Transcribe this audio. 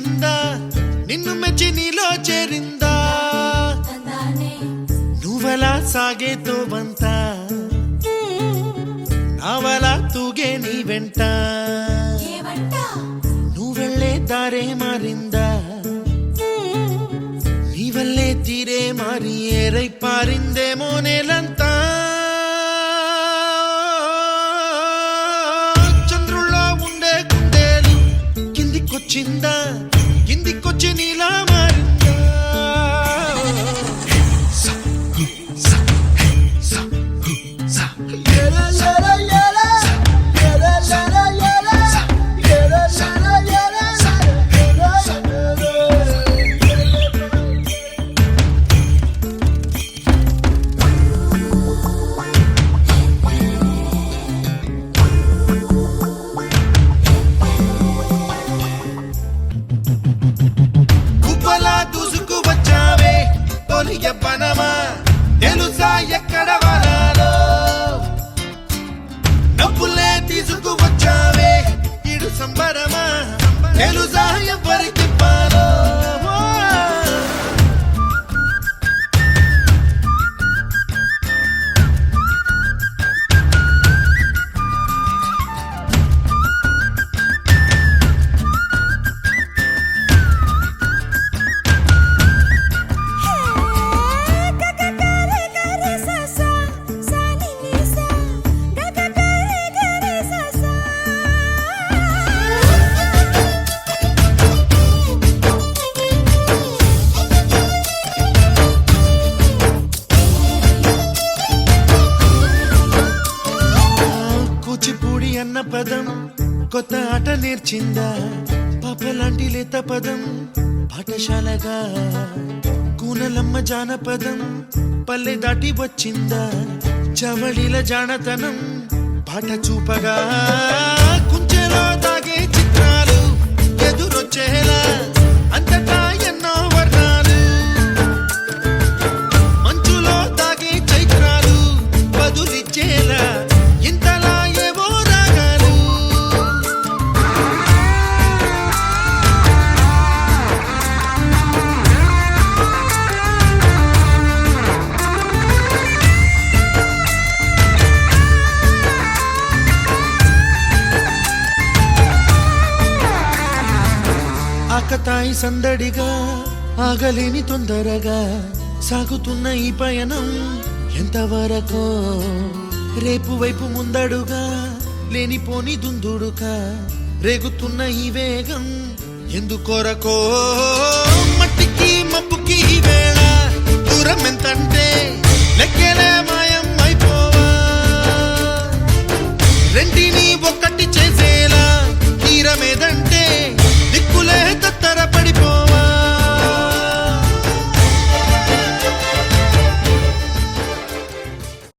వచ్చిందా నిన్ను మెచ్చి నీలో చేరిందా నువ్వలా సాగేతో బంత నావలా తూగే నీ వెంట నువ్వెళ్ళే దారే మారిందా నీ వల్లే తీరే మారి ఏరై పారిందేమో నేలంతా చంద్రుల్లో ఉండే గుండెలు కిందికొచ్చిందా కిందికొచ్చి నీలా మారిందా పనమా తెలుసా ఎక్కడ వరాలో డబ్బులే తీసుకువచ్చావే ఇడు సంబరమా తెలుసా ఎవరికి పాలో అన్న పదం కొత్త ఆట నేర్చిందా పాపలాంటి లేత పదం పాఠశాలగా కూనలమ్మ జానపదం పల్లె దాటి వచ్చిందా చవళిల జానతనం పాట చూపగా కుంచెలో దాగే చిత్రాలు ఎదురొచ్చేలా అంతటా ఎన్నో వర్ణాలు మంచులో దాగే చైత్రాలు బదులిచ్చేలా ఇంతలా ఆకతాయి సందడిగా ఆగలేని తొందరగా సాగుతున్న ఈ పయనం ఎంతవరకో రేపు వైపు ముందడుగా లేనిపోని దుందుడుగా రేగుతున్న ఈ వేగం ఎందుకొరకో మట్టికి మబ్బుకి వేళ దూరం ఎంతంటే లెక్కలే